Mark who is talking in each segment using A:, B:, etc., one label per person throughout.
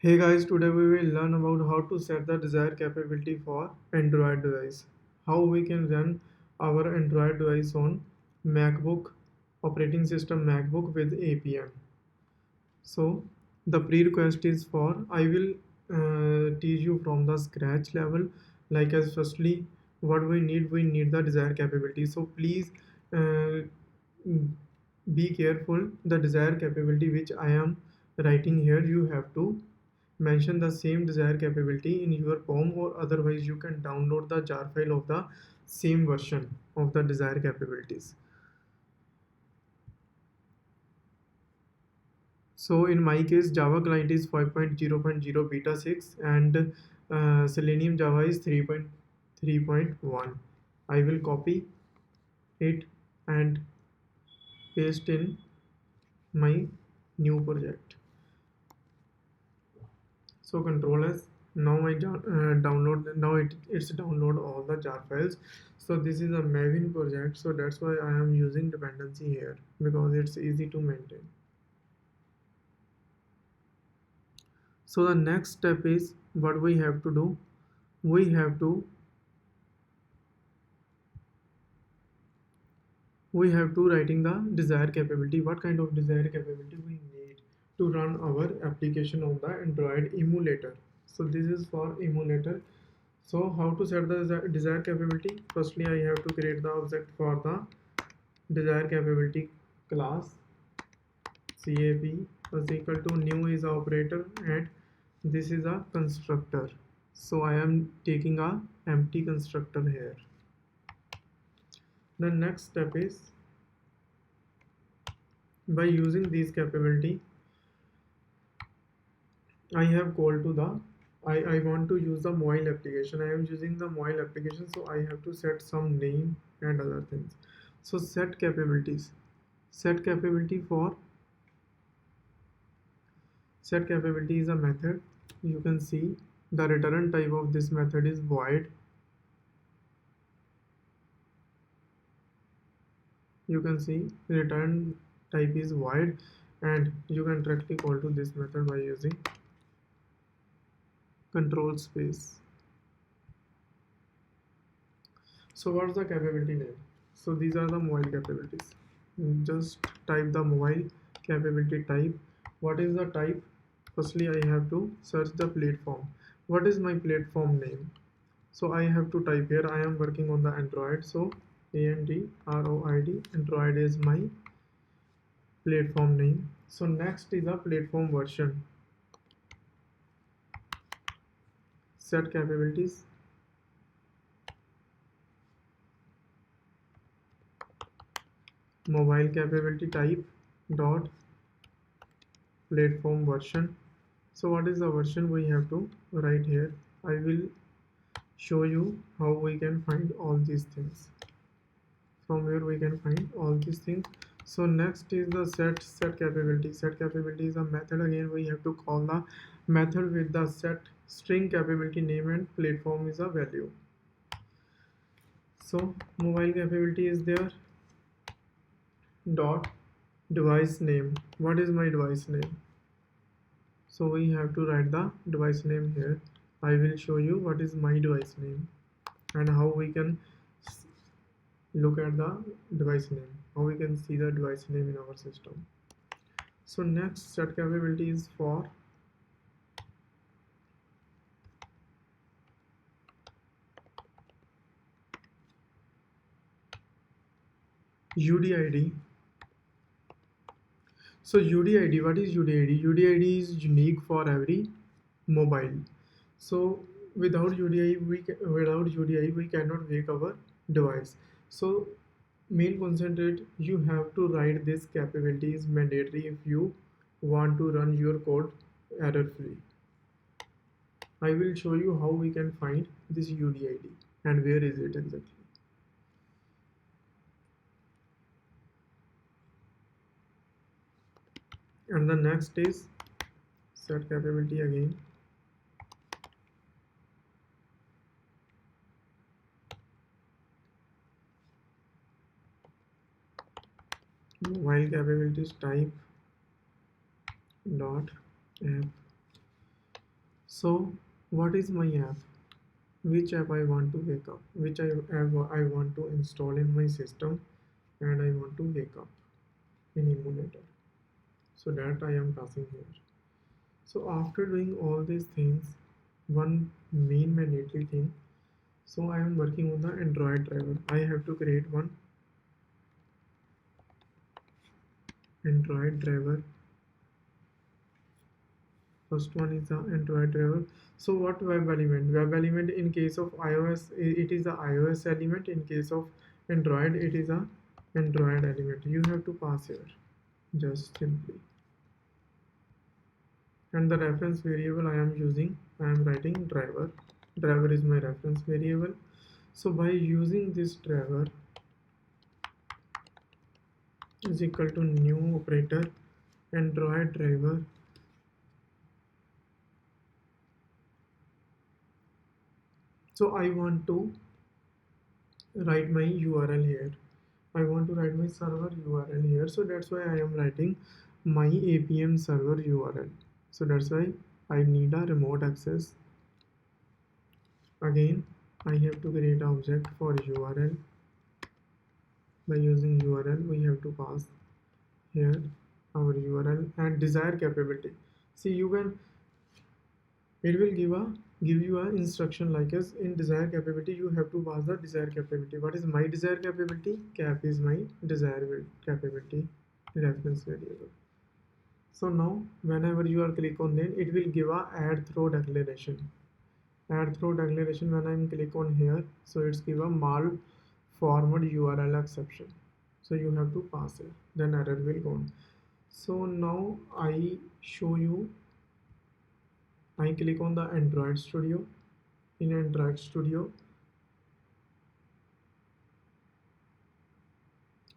A: Hey guys, today we will learn about how to set the desired capability for Android device. How we can run our Android device on MacBook operating system MacBook with APM. So the prerequisite is for I will teach you from the scratch level. Like as firstly, what we need the desired capability. So please uh, be careful. The desired capability which I am writing here, you have to mention the same desired capability in your POM, or otherwise you can download the jar file of the same version of the desired capabilities. So in my case, Java client is 5.0.0 beta 6 and Selenium Java is 3.3.1. I will copy it and paste in my new project. So control S. Now I download. Now it's download all the jar files. So this is a Maven project. So that's why I am using dependency here because it's easy to maintain. So the next step is what we have to do. We have to writing the desired capability. What kind of desired capability we need to run our application on the Android emulator. So this is for emulator. So how to set the desired capability? Firstly, I have to create the object for the desired capability class. CAP is equal to new is a operator and this is a constructor. So I am taking a empty constructor here. The next step is by using this capability, I have called to the I want to use the mobile application. I am using the mobile application, so I have to set some name and other things. So set capabilities. Set capability for set capability is a method. You can see the return type of this method is void. You can see return type is void, and you can directly call to this method by using control space. So what's the capability name? So these are the mobile capabilities. Just type the mobile capability type. What is the type? Firstly, I have to search the platform. What is my platform name? So I have to type here. I am working on the Android. So Android. Android is my platform name. So next is a platform version. Set capabilities. Mobile capability type dot platform version. So what is the version we have to write here? I will show you how we can find all these things, from where we can find all these things. So next is the set capability. Set capability is a method. Again, we have to call the method with the set string capability name and platform is a value. So mobile capability is there dot device name. What is my device name? So we have to write the device name here. I will show you what is my device name and how we can look at the device name, how we can see the device name in our system. So next set capability is for UDID. So UDID, what is UDID? UDID is unique for every mobile. So without UDI we cannot make our device. So main concentrate, you have to write this capability is mandatory if you want to run your code error free. I will show you how we can find this UDID and where is it exactly. And the next is set capability again. Mobile capabilities type dot app So what is my app, which app I want to wake up, which I want to install in my system, and I want to wake up in emulator, so that I am passing here. So after doing all these things, one main mandatory thing, so I am working on the Android driver. I have to create one Android driver. First one is the Android driver. So what web element? Web element in case of iOS, it is the iOS element. In case of Android, it is a Android element. You have to pass here, just simply. And the reference variable I am using, I am writing driver. Driver is my reference variable. So by using this driver is equal to new operator Android driver. So I want to write my URL here. I want to write my server URL here. So that's why I am writing my APM server URL. So that's why I need a remote access. Again, I have to create an object for URL. By using URL, we have to pass here our URL and desired capability. See, you can, it will give you a instruction like as in desired capability you have to pass the desired capability. What is my desired capability? Cap is my desired capability reference variable. So now whenever you are click on, then it will give a add throw declaration. Add throw declaration, when I'm click on here, so it's give a malformed URL exception. So you have to pass it, then error will go on. So now I show you, I click on the Android Studio. In Android Studio,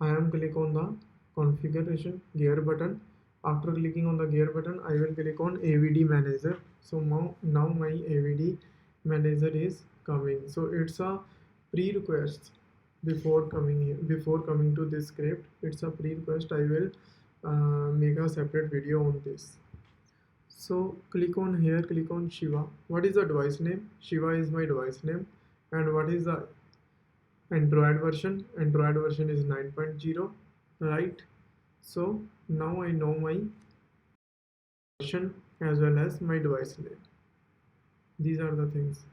A: I am click on the configuration gear button. After clicking on the gear button, I will click on AVD manager. So now my AVD manager is coming. So it's a pre-request before coming here, before coming to this script. It's a pre-request. I will make a separate video on this. So click on here, click on Shiva. What is the device name? Shiva is my device name. And what is the Android version? Android version is 9.0, right? So now I know my version as well as my device name. These are the things.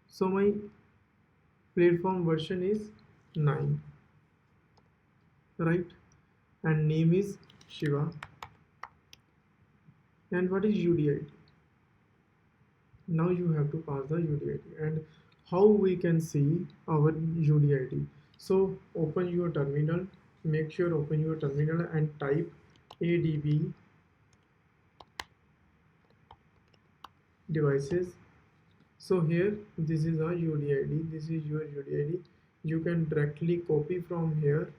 A: So my platform version is 9, right? And name is Shiva. And what is UDID? Now you have to pass the UDID. And how we can see our UDID? So open your terminal, make sure open your terminal and type ADB devices. So here this is a UDID, this is your UDID. You can directly copy from here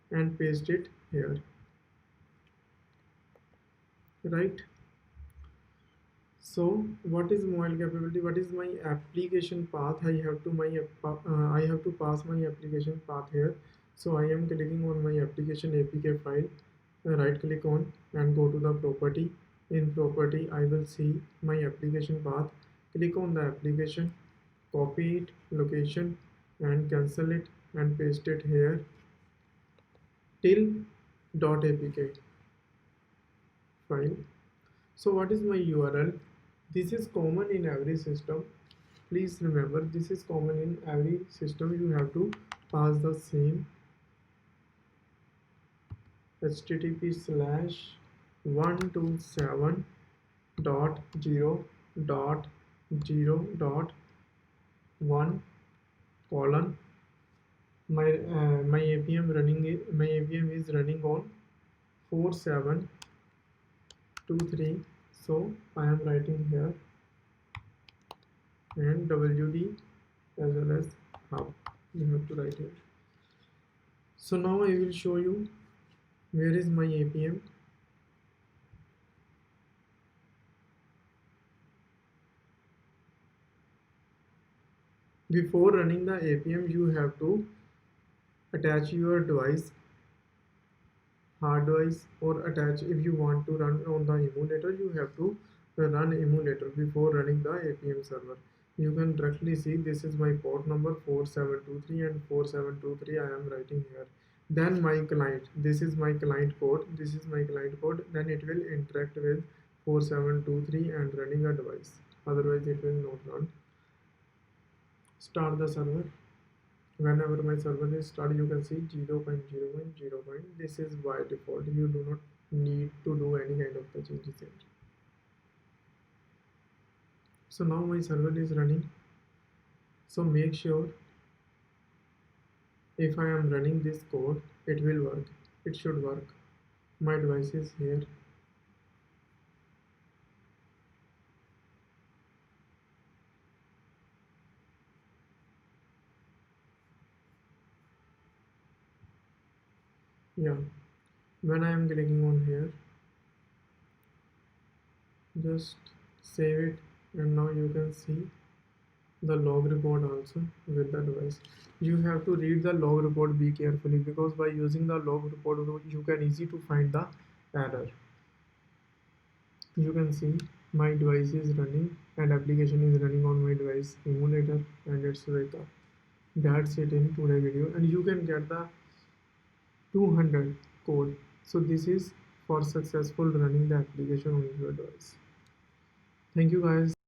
A: and paste it here, right? So what is mobile capability? What is my application path? I have to pass my application path here. So I am clicking on my application APK file, right click on and go to the property. In property I will see my application path. Click on the application, copy it location and cancel it and paste it here till .apk file. So what is my URL? This is common in every system. Please remember, this is common in every system. You have to pass the same http://127.0.0.1 colon. My APM is running on 4723. So I am writing here and WD as well as how you have to write here. So now I will show you where is my APM. Before running the APM, you have to attach your device hard device or attach. If you want to run on the emulator, you have to run emulator before running the APM server. You can directly see this is my port number 4723 and 4723 I am writing here. Then my client, this is my client code, this is my client code, then it will interact with 4723 and running a device, otherwise it will not run. Start the server. Whenever my server is started, you can see 0.0.0. This is by default, you do not need to do any kind of the changes here. So now my server is running. So make sure if I am running this code, it will work. It should work. My device is here. Yeah, when I am clicking on here, just save it, and now you can see the log report also with the device. You have to read the log report, be carefully, because by using the log report you can easy to find the error. You can see my device is running and application is running on my device emulator, and it's wake up. That's it in today video, and you can get the 200 code. So this is for successful running the application on your device. Thank you guys.